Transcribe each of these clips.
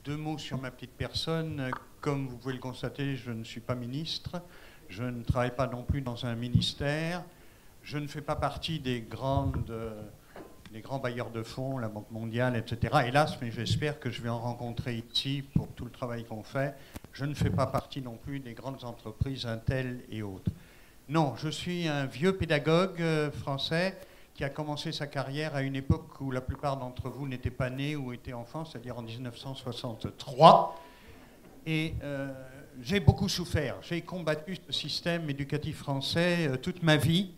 Deux mots sur ma petite personne. Comme vous pouvez le constater, je ne suis pas ministre. Je ne travaille pas non plus dans un ministère. Je ne fais pas partie des grands bailleurs de fonds, la Banque mondiale, etc. Hélas, mais j'espère que je vais en rencontrer ici pour tout le travail qu'on fait. Je ne fais pas partie non plus des grandes entreprises Intel et autres. Non, je suis un vieux pédagogue français qui a commencé sa carrière à une époque où la plupart d'entre vous n'étaient pas nés ou étaient enfants, c'est-à-dire en 1963. Et j'ai beaucoup souffert. J'ai combattu ce système éducatif français toute ma vie,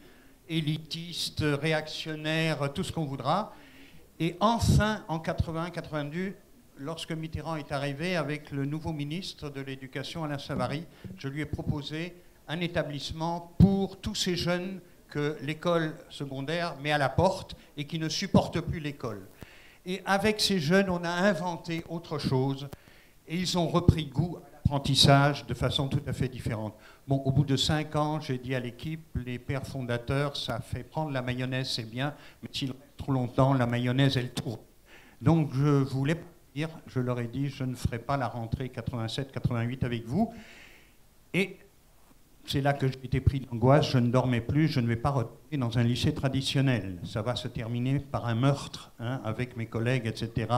élitiste, réactionnaire, tout ce qu'on voudra. Et enfin, en 80-82, lorsque Mitterrand est arrivé avec le nouveau ministre de l'Éducation, Alain Savary, je lui ai proposé un établissement pour tous ces jeunes que l'école secondaire met à la porte et qui ne supportent plus l'école. Et avec ces jeunes, on a inventé autre chose et ils ont repris goût à l'apprentissage de façon tout à fait différente. Bon, au bout de 5 ans, j'ai dit à l'équipe, les pères fondateurs, ça fait prendre la mayonnaise, c'est bien, mais s'il reste trop longtemps, la mayonnaise, elle tourne. Donc je voulais dire, je leur ai dit, je ne ferai pas la rentrée 87-88 avec vous. Et c'est là que j'ai été pris d'angoisse, je ne dormais plus, je ne vais pas retourner dans un lycée traditionnel. Ça va se terminer par un meurtre avec mes collègues, etc.,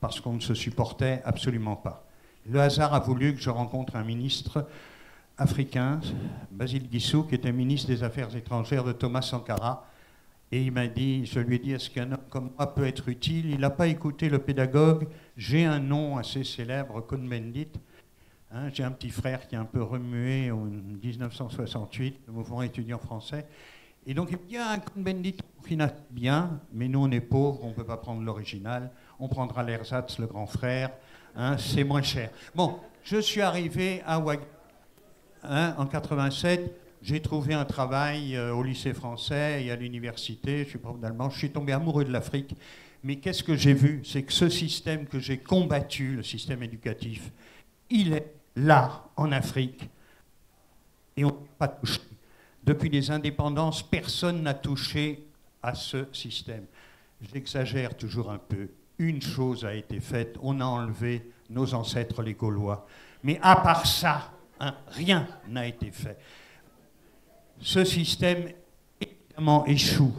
parce qu'on ne se supportait absolument pas. Le hasard a voulu que je rencontre un ministre africain, Basile Guissou, qui était ministre des Affaires étrangères de Thomas Sankara, et il m'a dit, je lui ai dit, est-ce qu'un homme comme moi peut être utile? Il n'a pas écouté le pédagogue. J'ai un nom assez célèbre, Cohn-Bendit. J'ai un petit frère qui a un peu remué en 1968, le mouvement étudiant français. Et donc, il me dit, un Cohn-Bendit Burkina, bien, mais nous, on est pauvres, on ne peut pas prendre l'original. On prendra l'ersatz, le grand frère, c'est moins cher. Bon, je suis arrivé à Ouagadougou en 87. J'ai trouvé un travail au lycée français et à l'université. Je suis prof d'allemand. Je suis tombé amoureux de l'Afrique. Mais qu'est-ce que j'ai vu? C'est que ce système que j'ai combattu, le système éducatif, il est là, en Afrique, et on n'a pas touché. Depuis les indépendances, personne n'a touché à ce système. J'exagère toujours un peu. Une chose a été faite, on a enlevé nos ancêtres les Gaulois. Mais à part ça, rien n'a été fait. Ce système, évidemment, échoue.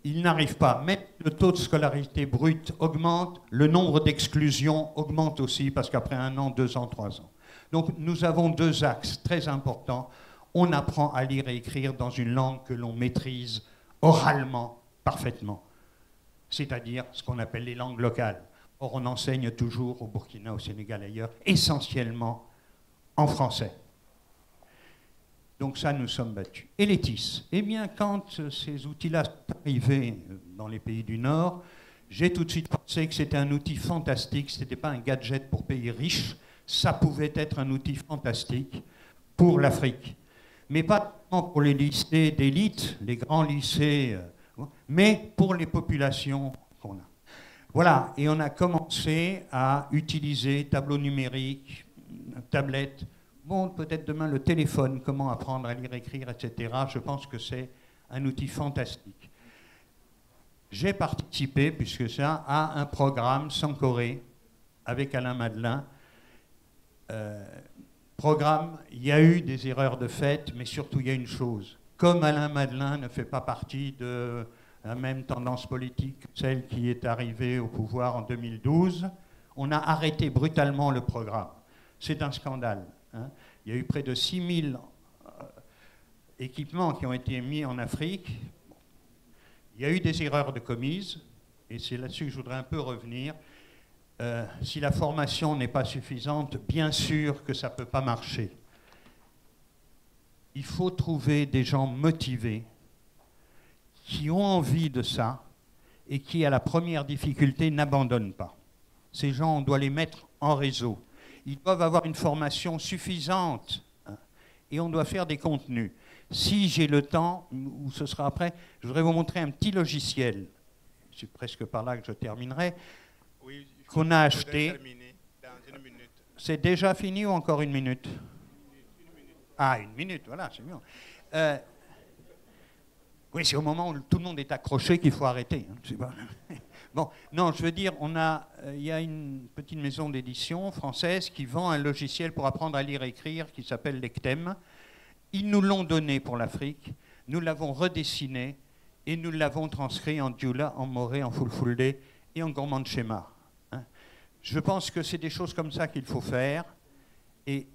Il n'arrive pas. Même le taux de scolarité brute augmente, le nombre d'exclusions augmente aussi, parce qu'après 1 an, 2 ans, 3 ans. Donc nous avons 2 axes très importants. On apprend à lire et écrire dans une langue que l'on maîtrise oralement, parfaitement. C'est-à-dire ce qu'on appelle les langues locales. Or, on enseigne toujours au Burkina, au Sénégal, ailleurs, essentiellement en français. Donc ça, nous sommes battus. Et les TIS? Eh bien, quand ces outils-là sont arrivés dans les pays du Nord, j'ai tout de suite pensé que c'était un outil fantastique, ce n'était pas un gadget pour pays riches, ça pouvait être un outil fantastique pour l'Afrique. Mais pas seulement pour les lycées d'élite, les grands lycées, mais pour les populations qu'on a. Voilà, et on a commencé à utiliser tableau numérique, tablette. Bon, peut-être demain le téléphone, comment apprendre à lire, écrire, etc. Je pense que c'est un outil fantastique. J'ai participé, puisque ça, à un programme Sankoré avec Alain Madelin. Programme, il y a eu des erreurs de fait, mais surtout il y a une chose. Comme Alain Madelin ne fait pas partie de la même tendance politique que celle qui est arrivée au pouvoir en 2012, on a arrêté brutalement le programme. C'est un scandale. Il y a eu près de 6000 équipements qui ont été mis en Afrique. Il y a eu des erreurs de commises, et c'est là-dessus que je voudrais un peu revenir. Si la formation n'est pas suffisante, bien sûr que ça ne peut pas marcher. Il faut trouver des gens motivés, qui ont envie de ça, et qui, à la première difficulté, n'abandonnent pas. Ces gens, on doit les mettre en réseau. Ils doivent avoir une formation suffisante et on doit faire des contenus. Si j'ai le temps, ou ce sera après, je voudrais vous montrer un petit logiciel. C'est presque par là que je terminerai. Oui, qu'on a acheté. Dans 1 minute. C'est déjà fini ou encore 1 minute? Ah, 1 minute, voilà, c'est bien. Oui, c'est au moment où tout le monde est accroché qu'il faut arrêter. Bon, non, je veux dire, il y a une petite maison d'édition française qui vend un logiciel pour apprendre à lire et écrire qui s'appelle Lectem. Ils nous l'ont donné pour l'Afrique, nous l'avons redessiné et nous l'avons transcrit en Dioula, en Moré, en Fulfulde et en Gourmand Schéma. Hein. Je pense que c'est des choses comme ça qu'il faut faire. Et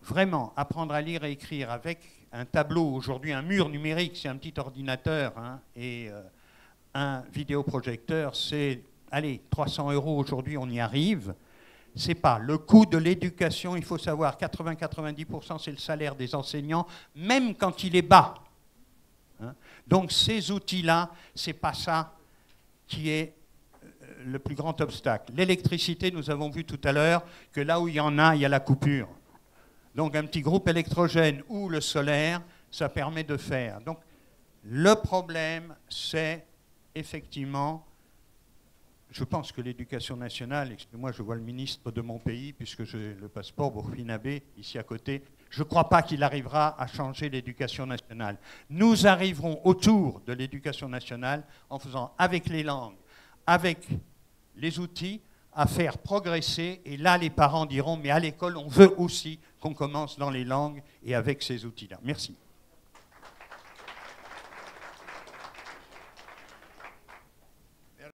vraiment, apprendre à lire et écrire avec un tableau, aujourd'hui un mur numérique, c'est un petit ordinateur, hein, et un vidéoprojecteur, c'est, allez, 300 € aujourd'hui, on y arrive. C'est pas le coût de l'éducation, il faut savoir, 80-90% c'est le salaire des enseignants, même quand il est bas. Hein. Donc ces outils-là, c'est pas ça qui est le plus grand obstacle. L'électricité, nous avons vu tout à l'heure que là où il y en a, il y a la coupure. Donc un petit groupe électrogène ou le solaire, ça permet de faire. Donc le problème, c'est effectivement, je pense que l'éducation nationale, excusez-moi, je vois le ministre de mon pays, puisque j'ai le passeport burkinabé ici à côté, je ne crois pas qu'il arrivera à changer l'éducation nationale. Nous arriverons autour de l'éducation nationale en faisant avec les langues, avec les outils, à faire progresser. Et là, les parents diront, mais à l'école, on veut aussi qu'on commence dans les langues et avec ces outils-là. Merci.